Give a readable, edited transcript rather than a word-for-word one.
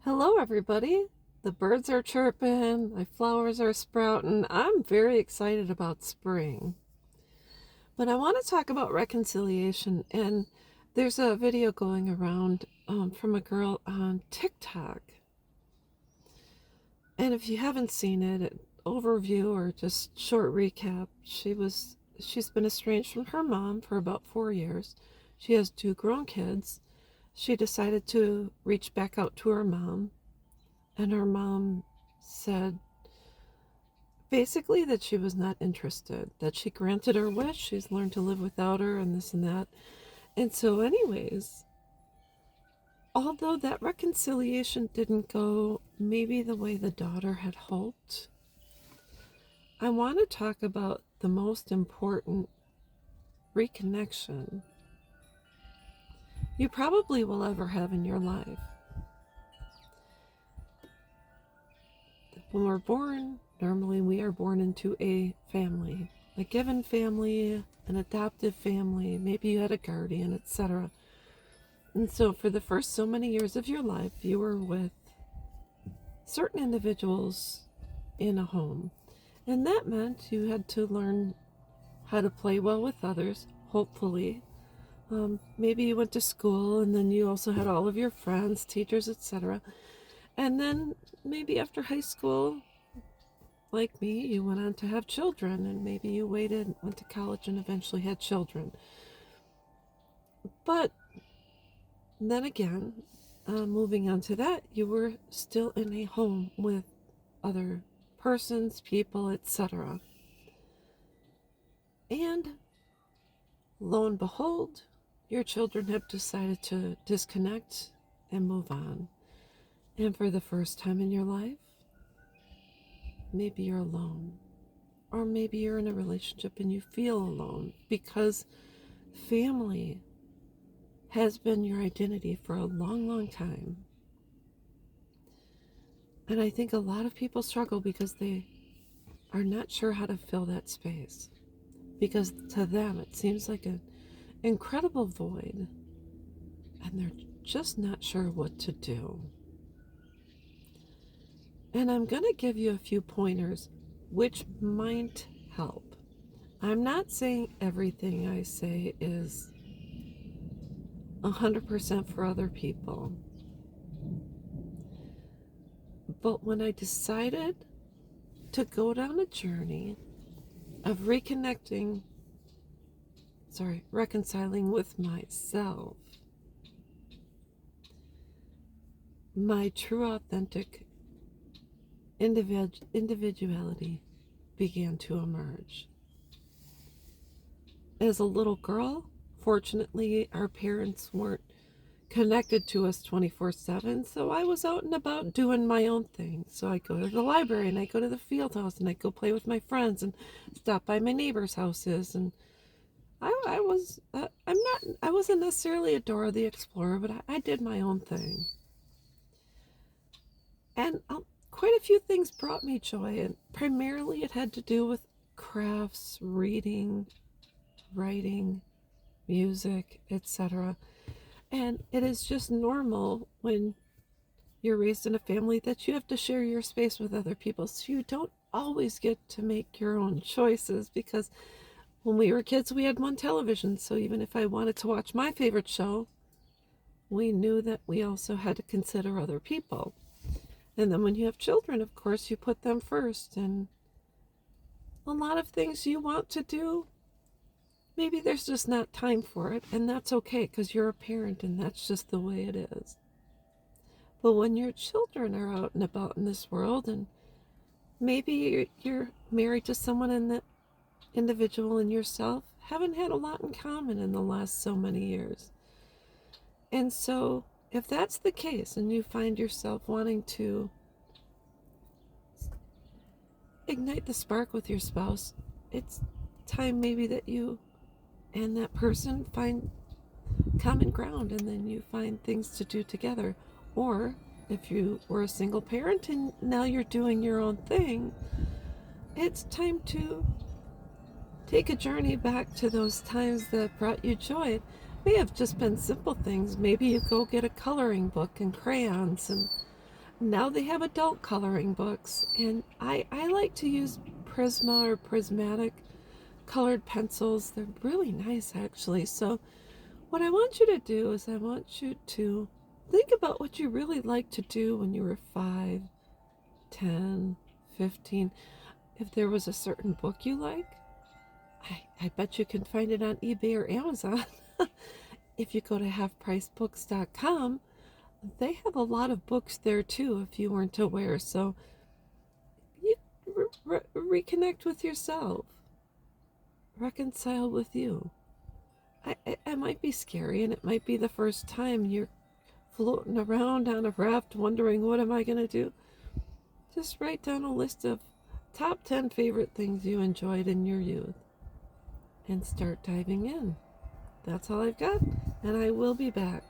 Hello, everybody. The birds are chirping, my flowers are sprouting. I'm very excited about spring. But I want to talk about reconciliation, and there's a video going around from a girl on TikTok. And if you haven't seen it, an overview or just short recap, she's been estranged from her mom for about 4 years. She has two grown kids. She decided to reach back out to her mom, and her mom said basically that she was not interested, that she granted her wish, she's learned to live without her, and this and that. And so, anyways, although that reconciliation didn't go maybe the way the daughter had hoped, I want to talk about the most important reconnection you probably will ever have in your life. When we're born, normally we are born into a family, a given family, an adoptive family, maybe you had a guardian, etc. And so for the first so many years of your life, you were with certain individuals in a home. And that meant you had to learn how to play well with others, hopefully. Maybe you went to school and then you also had all of your friends, teachers, etc. And then maybe after high school, like me, you went on to have children, and maybe you waited, went to college, and eventually had children. But then again, moving on to that, you were still in a home with other persons, people, etc. And lo and behold, your children have decided to disconnect and move on. And for the first time in your life, maybe you're alone. Or maybe you're in a relationship and you feel alone because family has been your identity for a long, long time. And I think a lot of people struggle because they are not sure how to fill that space. Because to them, it seems like an incredible void, and they're just not sure what to do. And I'm going to give you a few pointers which might help. I'm not saying everything I say is 100% for other people. But when I decided to go down a journey of reconciling with myself, my true authentic individuality began to emerge. As a little girl, fortunately, our parents weren't connected to us 24/7, so I was out and about doing my own thing. So I go to the library and I go to the field house and I go play with my friends and stop by my neighbors' houses. And I wasn't necessarily a Dora the Explorer, but I did my own thing. And quite a few things brought me joy, and primarily it had to do with crafts, reading, writing, music, etc. And it is just normal when you're raised in a family that you have to share your space with other people. So you don't always get to make your own choices because when we were kids, we had one television. So even if I wanted to watch my favorite show, we knew that we also had to consider other people. And then when you have children, of course, you put them first. And a lot of things you want to do, maybe there's just not time for it. And that's okay because you're a parent and that's just the way it is. But when your children are out and about in this world, and maybe you're married to someone and that individual and yourself haven't had a lot in common in the last so many years. And so if that's the case and you find yourself wanting to ignite the spark with your spouse, it's time maybe that you and that person find common ground and then you find things to do together. Or if you were a single parent and now you're doing your own thing, it's time to take a journey back to those times that brought you joy. It may have just been simple things. Maybe you go get a coloring book and crayons and Now they have adult coloring books, and I like to use Prisma or prismatic colored pencils. They're really nice, actually. So what I want you to do is I want you to think about what you really liked to do when you were 5, 10, 15. If there was a certain book you like, I bet you can find it on eBay or Amazon. If you go to halfpricebooks.com, they have a lot of books there too, if you weren't aware. So you reconnect with yourself, reconcile with you. It might be scary, and it might be the first time you're floating around on a raft wondering, what am I going to do? Just write down a list of top 10 favorite things you enjoyed in your youth and start diving in. That's all I've got, and I will be back.